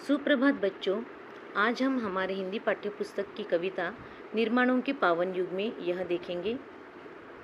सुप्रभात बच्चों। आज हम हमारे हिंदी पाठ्य पुस्तक की कविता निर्माणों के पावन युग में यह देखेंगे,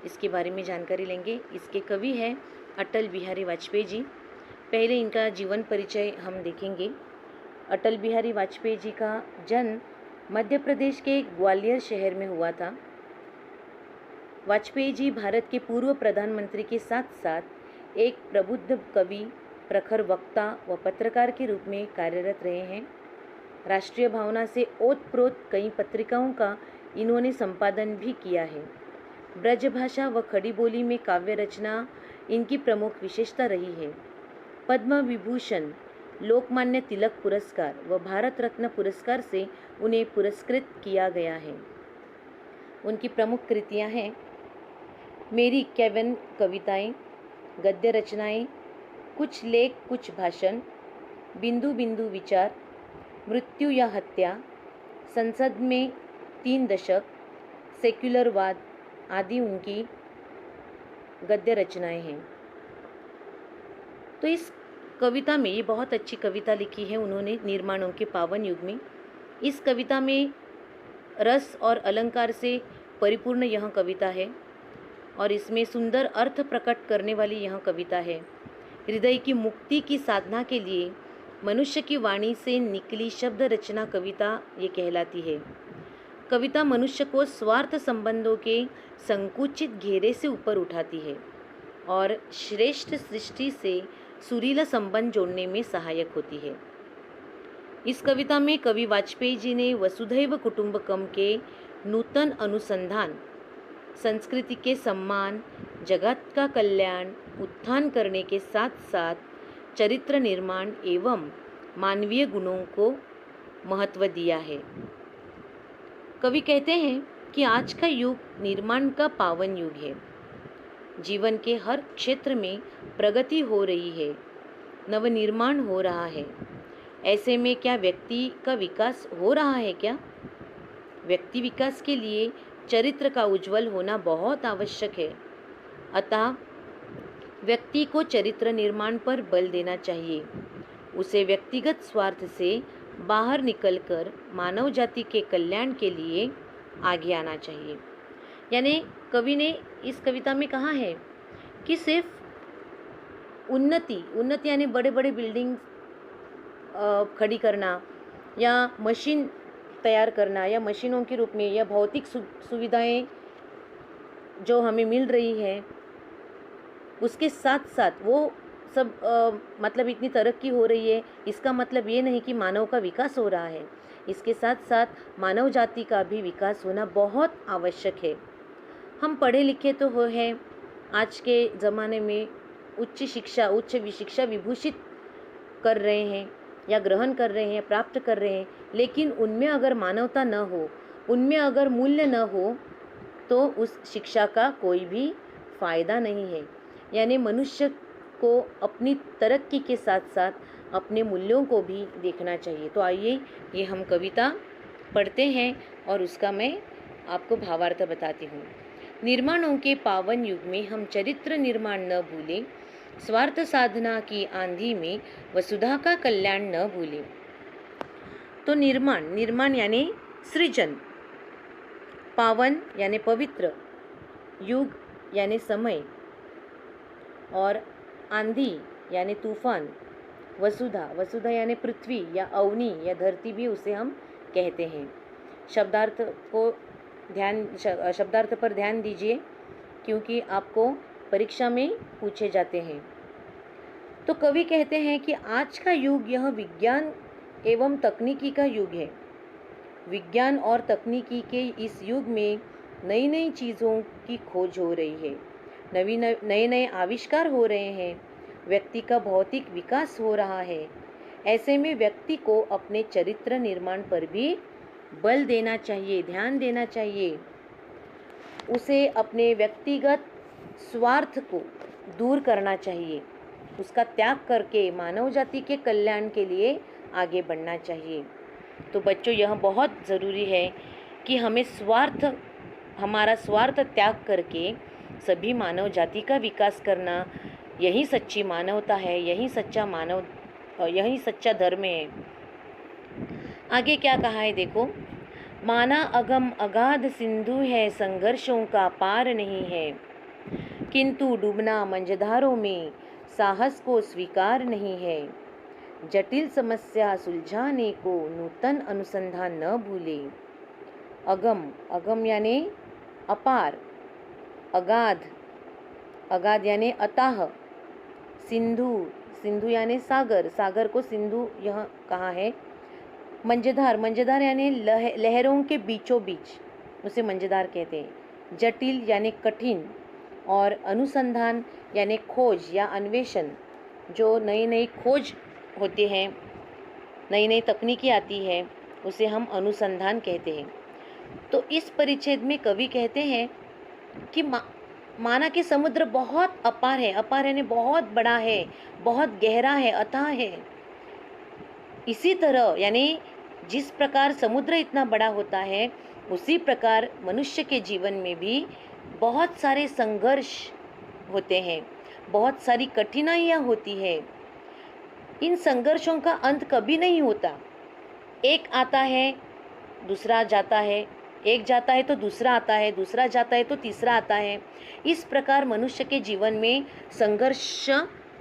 इसके बारे में जानकारी लेंगे। इसके कवि हैं अटल बिहारी वाजपेयी जी। पहले इनका जीवन परिचय हम देखेंगे। अटल बिहारी वाजपेयी जी का जन्म मध्य प्रदेश के ग्वालियर शहर में हुआ था। वाजपेयी जी भारत के पूर्व प्रधानमंत्री के साथ साथ एक प्रबुद्ध कवि, प्रखर वक्ता व पत्रकार के रूप में कार्यरत रहे हैं। राष्ट्रीय भावना से ओतप्रोत कई पत्रिकाओं का इन्होंने संपादन भी किया है। ब्रज भाषा व खड़ी बोली में काव्य रचना इनकी प्रमुख विशेषता रही है। पद्म विभूषण, लोकमान्य तिलक पुरस्कार व भारत रत्न पुरस्कार से उन्हें पुरस्कृत किया गया है। उनकी प्रमुख कृतियां हैं मेरी इक्यावन कविताएं, गद्य रचनाएं, कुछ लेख कुछ भाषण, बिंदु बिंदु विचार, मृत्यु या हत्या, संसद में 3 दशक, सेक्युलरवाद आदि उनकी गद्य रचनाएं हैं। तो इस कविता में, ये बहुत अच्छी कविता लिखी है उन्होंने निर्माणों के पावन युग में। इस कविता में रस और अलंकार से परिपूर्ण यह कविता है और इसमें सुंदर अर्थ प्रकट करने वाली यह कविता है। हृदय की मुक्ति की साधना के लिए मनुष्य की वाणी से निकली शब्द रचना कविता ये कहलाती है। कविता मनुष्य को स्वार्थ संबंधों के संकुचित घेरे से ऊपर उठाती है और श्रेष्ठ सृष्टि से सुरीला संबंध जोड़ने में सहायक होती है। इस कविता में कवि वाजपेयी जी ने वसुधैव कुटुंबकम के नूतन अनुसंधान, संस्कृति के सम्मान, जगत का कल्याण, उत्थान करने के साथ साथ चरित्र निर्माण एवं मानवीय गुणों को महत्व दिया है। कवि कहते हैं कि आज का युग निर्माण का पावन युग है। जीवन के हर क्षेत्र में प्रगति हो रही है, नवनिर्माण हो रहा है। ऐसे में क्या व्यक्ति का विकास हो रहा है क्या? व्यक्ति विकास के लिए चरित्र का उज्जवल होना बहुत आवश्यक है। अतः व्यक्ति को चरित्र निर्माण पर बल देना चाहिए। उसे व्यक्तिगत स्वार्थ से बाहर निकलकर मानव जाति के कल्याण के लिए आगे आना चाहिए। यानी कवि ने इस कविता में कहा है कि सिर्फ उन्नति यानी बड़े बड़े बिल्डिंग खड़ी करना या मशीन तैयार करना या मशीनों के रूप में या भौतिक सुविधाएं जो हमें मिल रही है, उसके साथ साथ वो सब मतलब इतनी तरक्की हो रही है, इसका मतलब ये नहीं कि मानव का विकास हो रहा है। इसके साथ साथ मानव जाति का भी विकास होना बहुत आवश्यक है। हम पढ़े लिखे तो हो हैं, आज के ज़माने में उच्च शिक्षा विभूषित कर रहे हैं या ग्रहण कर रहे हैं, प्राप्त कर रहे हैं, लेकिन उनमें अगर मानवता न हो, उनमें अगर मूल्य न हो, तो उस शिक्षा का कोई भी फायदा नहीं है। यानी मनुष्य को अपनी तरक्की के साथ साथ अपने मूल्यों को भी देखना चाहिए। तो आइए ये हम कविता पढ़ते हैं और उसका मैं आपको भावार्थ बताती हूँ। निर्माणों के पावन युग में हम चरित्र निर्माण न भूलें, स्वार्थ साधना की आंधी में वसुधा का कल्याण न भूलें। तो निर्माण यानी सृजन, पावन यानी पवित्र, युग यानी समय, और आंधी यानी तूफान, वसुधा यानी पृथ्वी या अवनी या धरती भी उसे हम कहते हैं। शब्दार्थ पर ध्यान दीजिए क्योंकि आपको परीक्षा में पूछे जाते हैं। तो कवि कहते हैं कि आज का युग यह विज्ञान एवं तकनीकी का युग है। विज्ञान और तकनीकी के इस युग में नई नई चीज़ों की खोज हो रही है, नए नए आविष्कार हो रहे हैं, व्यक्ति का भौतिक विकास हो रहा है। ऐसे में व्यक्ति को अपने चरित्र निर्माण पर भी बल देना चाहिए, ध्यान देना चाहिए। उसे अपने व्यक्तिगत स्वार्थ को दूर करना चाहिए, उसका त्याग करके मानव जाति के कल्याण के लिए आगे बढ़ना चाहिए। तो बच्चों, यह बहुत ज़रूरी है कि हमें हमारा स्वार्थ त्याग करके सभी मानव जाति का विकास करना, यही सच्ची मानवता है, यही सच्चा धर्म है। आगे क्या कहा है देखो, माना अगम अगाध सिंधु है, संघर्षों का पार नहीं है, किंतु डूबना मंझधारों में साहस को स्वीकार नहीं है। जटिल समस्या सुलझाने को नूतन अनुसंधान न भूले। अगम, अगम यानी अपार, अगाध, अगाध यानी अथाह, सिंधु, सिंधु यानी सागर, सागर को सिंधु यह कहा है। मंझधार, मंझधार यानी लहरों के बीचों बीच, उसे मंझधार कहते हैं। जटिल यानी कठिन, और अनुसंधान यानी खोज या अन्वेषण, जो नई नई खोज होती हैं, नई नई तकनीकी आती है, उसे हम अनुसंधान कहते हैं। तो इस परिच्छेद में कवि कहते हैं कि माना कि समुद्र बहुत अपार है, अपार यानी बहुत बड़ा है, बहुत गहरा है, अथाह है। इसी तरह यानी जिस प्रकार समुद्र इतना बड़ा होता है, उसी प्रकार मनुष्य के जीवन में भी बहुत सारे संघर्ष होते हैं, बहुत सारी कठिनाइयाँ होती है। इन संघर्षों का अंत कभी नहीं होता। एक आता है, दूसरा जाता है, एक जाता है तो दूसरा आता है, दूसरा जाता है तो तीसरा आता है। इस प्रकार मनुष्य के जीवन में संघर्ष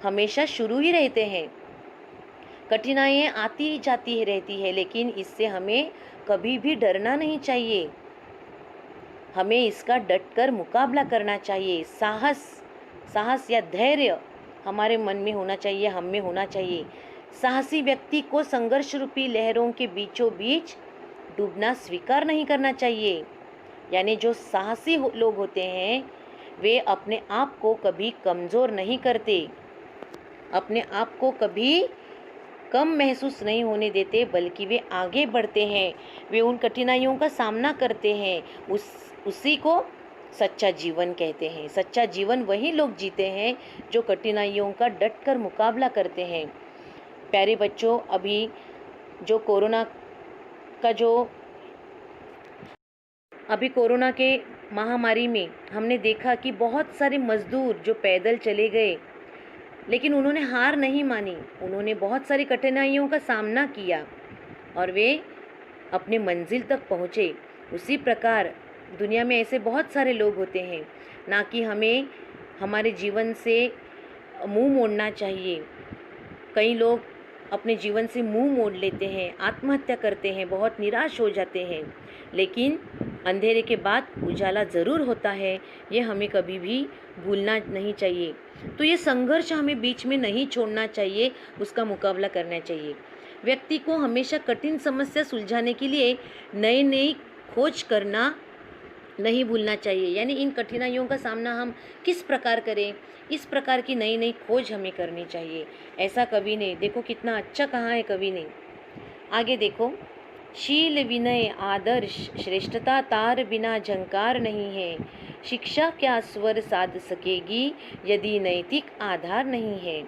हमेशा शुरू ही रहते हैं। कठिनाइयाँ आती जाती रहती है, लेकिन इससे हमें कभी भी डरना नहीं चाहिए। हमें इसका डटकर मुकाबला करना चाहिए। साहस या धैर्य हमारे मन में होना चाहिए, हम में होना चाहिए। साहसी व्यक्ति को संघर्ष रूपी लहरों के बीचों बीच डूबना स्वीकार नहीं करना चाहिए। यानी जो साहसी लोग होते हैं, वे अपने आप को कभी कमज़ोर नहीं करते, अपने आप को कभी कम महसूस नहीं होने देते, बल्कि वे आगे बढ़ते हैं, वे उन कठिनाइयों का सामना करते हैं। उसी को सच्चा जीवन कहते हैं। सच्चा जीवन वही लोग जीते हैं जो कठिनाइयों का डटकर मुकाबला करते हैं। प्यारे बच्चों, अभी कोरोना के महामारी में हमने देखा कि बहुत सारे मजदूर जो पैदल चले गए, लेकिन उन्होंने हार नहीं मानी, उन्होंने बहुत सारी कठिनाइयों का सामना किया और वे अपने मंजिल तक पहुँचे। उसी प्रकार दुनिया में ऐसे बहुत सारे लोग होते हैं। ना कि हमें हमारे जीवन से मुंह मोड़ना चाहिए। कई लोग अपने जीवन से मुंह मोड़ लेते हैं, आत्महत्या करते हैं, बहुत निराश हो जाते हैं, लेकिन अंधेरे के बाद उजाला ज़रूर होता है, ये हमें कभी भी भूलना नहीं चाहिए। तो ये संघर्ष हमें बीच में नहीं छोड़ना चाहिए, उसका मुकाबला करना चाहिए। व्यक्ति को हमेशा कठिन समस्या सुलझाने के लिए नई नई खोज करना नहीं भूलना चाहिए। यानी इन कठिनाइयों का सामना हम किस प्रकार करें, इस प्रकार की नई नई खोज हमें करनी चाहिए। ऐसा कवि ने, देखो कितना अच्छा कहा है कवि ने। आगे देखो, शील विनय आदर्श श्रेष्ठता तार बिना झंकार नहीं है। शिक्षा क्या स्वर साध सकेगी यदि नैतिक आधार नहीं है।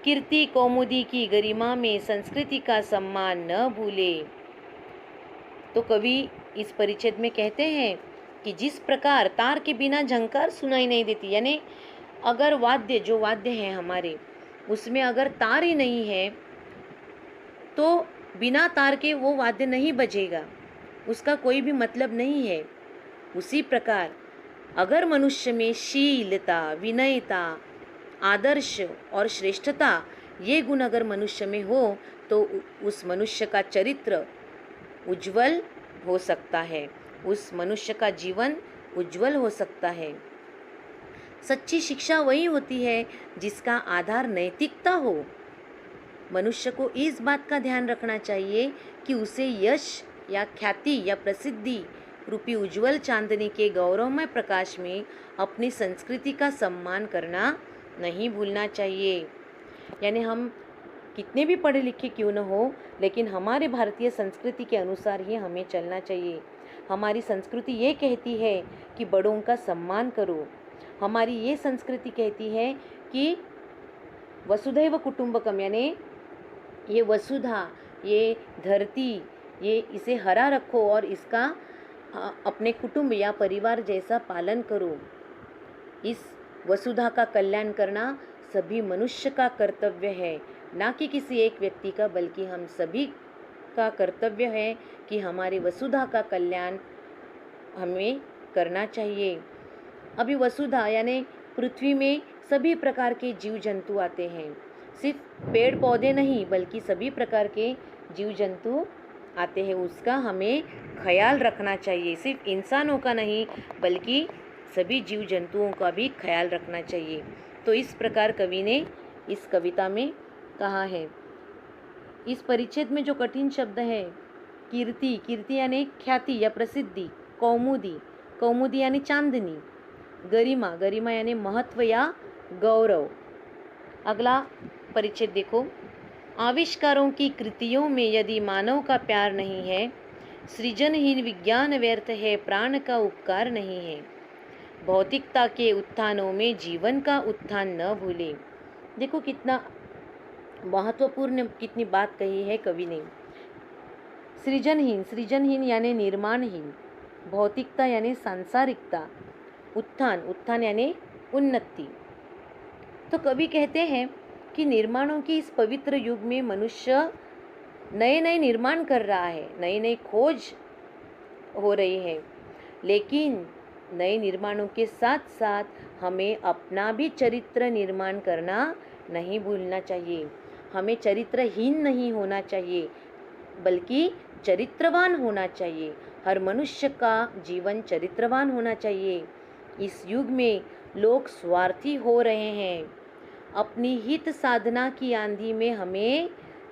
कीर्ति कौमुदी की गरिमा में संस्कृति का सम्मान न भूले। तो कवि इस परिच्छेद में कहते हैं कि जिस प्रकार तार के बिना झंकार सुनाई नहीं देती, यानी अगर जो वाद्य हैं हमारे, उसमें अगर तार ही नहीं है तो बिना तार के वो वाद्य नहीं बजेगा, उसका कोई भी मतलब नहीं है। उसी प्रकार अगर मनुष्य में शीलता, विनयता, आदर्श और श्रेष्ठता, ये गुण अगर मनुष्य में हो तो उस मनुष्य का चरित्र उज्जवल हो सकता है, उस मनुष्य का जीवन उज्जवल हो सकता है। सच्ची शिक्षा वही होती है जिसका आधार नैतिकता हो। मनुष्य को इस बात का ध्यान रखना चाहिए कि उसे यश या ख्याति या प्रसिद्धि रूपी उज्जवल चांदनी के गौरवमय प्रकाश में अपनी संस्कृति का सम्मान करना नहीं भूलना चाहिए। यानी हम कितने भी पढ़े लिखे क्यों न हो, लेकिन हमारे भारतीय संस्कृति के अनुसार ही हमें चलना चाहिए। हमारी संस्कृति ये कहती है कि बड़ों का सम्मान करो। हमारी ये संस्कृति कहती है कि वसुधैव कुटुंबकम, यानी ये वसुधा, ये धरती, ये इसे हरा रखो और इसका अपने कुटुंब या परिवार जैसा पालन करो। इस वसुधा का कल्याण करना सभी मनुष्य का कर्तव्य है, ना कि किसी एक व्यक्ति का, बल्कि हम सभी का कर्तव्य है कि हमारी वसुधा का कल्याण हमें करना चाहिए। अभी वसुधा यानी पृथ्वी में सभी प्रकार के जीव जंतु आते हैं, सिर्फ पेड़ पौधे नहीं बल्कि सभी प्रकार के जीव जंतु आते हैं, उसका हमें ख्याल रखना चाहिए। सिर्फ इंसानों का नहीं बल्कि सभी जीव जंतुओं का भी ख्याल रखना चाहिए। तो इस प्रकार कवि ने इस कविता में कहा है। इस परिच्छेद में जो कठिन शब्द है कीर्ति, कीर्ति यानी ख्याति या प्रसिद्धि, कौमुदी, कौमुदी यानी चांदनी, गरिमा, गरिमा यानी महत्व या गौरव। अगला परिच्छेद देखो, आविष्कारों की कृतियों में यदि मानव का प्यार नहीं है, सृजनहीन विज्ञान व्यर्थ है, प्राण का उपकार नहीं है। भौतिकता के उत्थानों में जीवन का उत्थान न भूले। देखो कितना महत्वपूर्ण, कितनी बात कही है कवि ने। सृजनहीन, सृजनहीन यानी निर्माणहीन, भौतिकता यानी सांसारिकता, उत्थान, उत्थान यानी उन्नति। तो कवि कहते हैं कि निर्माणों की इस पवित्र युग में मनुष्य नए नए निर्माण कर रहा है, नई नई खोज हो रही है, लेकिन नए निर्माणों के साथ साथ हमें अपना भी चरित्र निर्माण करना नहीं भूलना चाहिए। हमें चरित्रहीन नहीं होना चाहिए बल्कि चरित्रवान होना चाहिए। हर मनुष्य का जीवन चरित्रवान होना चाहिए। इस युग में लोग स्वार्थी हो रहे हैं। अपनी हित साधना की आंधी में हमें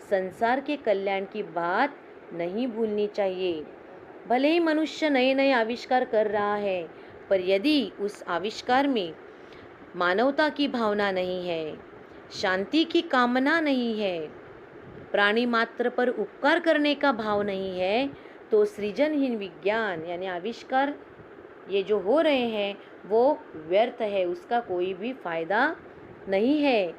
संसार के कल्याण की बात नहीं भूलनी चाहिए। भले ही मनुष्य नए नए आविष्कार कर रहा है, पर यदि उस आविष्कार में मानवता की भावना नहीं है, शांति की कामना नहीं है, प्राणी मात्र पर उपकार करने का भाव नहीं है, तो सृजनहीन विज्ञान यानी आविष्कार ये जो हो रहे हैं वो व्यर्थ है, उसका कोई भी फायदा नहीं है।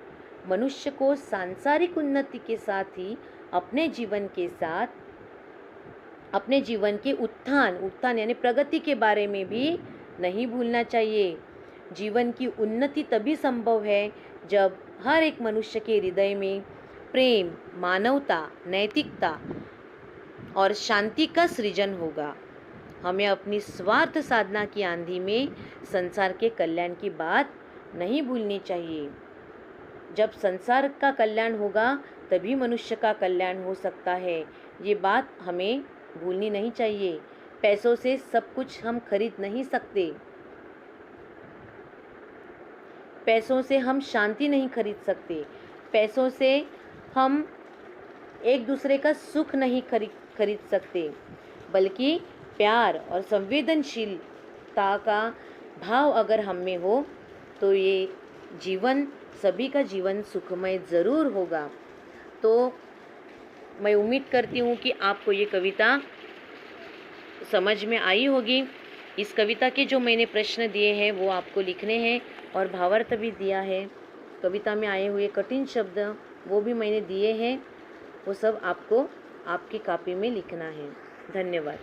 मनुष्य को सांसारिक उन्नति के साथ ही अपने जीवन के साथ अपने जीवन के उत्थान, उत्थान यानी प्रगति के बारे में भी नहीं भूलना चाहिए। जीवन की उन्नति तभी संभव है जब हर एक मनुष्य के हृदय में प्रेम, मानवता, नैतिकता और शांति का सृजन होगा। हमें अपनी स्वार्थ साधना की आंधी में संसार के कल्याण की बात नहीं भूलनी चाहिए। जब संसार का कल्याण होगा तभी मनुष्य का कल्याण हो सकता है, ये बात हमें भूलनी नहीं चाहिए। पैसों से सब कुछ हम खरीद नहीं सकते, पैसों से हम शांति नहीं खरीद सकते, पैसों से हम एक दूसरे का सुख नहीं खरीद सकते, बल्कि प्यार और संवेदनशीलता का भाव अगर हम में हो तो ये जीवन, सभी का जीवन सुखमय ज़रूर होगा। तो मैं उम्मीद करती हूँ कि आपको ये कविता समझ में आई होगी। इस कविता के जो मैंने प्रश्न दिए हैं वो आपको लिखने हैं और भावार्थ भी दिया है। कविता में आए हुए कठिन शब्द वो भी मैंने दिए हैं, वो सब आपको आपकी कॉपी में लिखना है। धन्यवाद।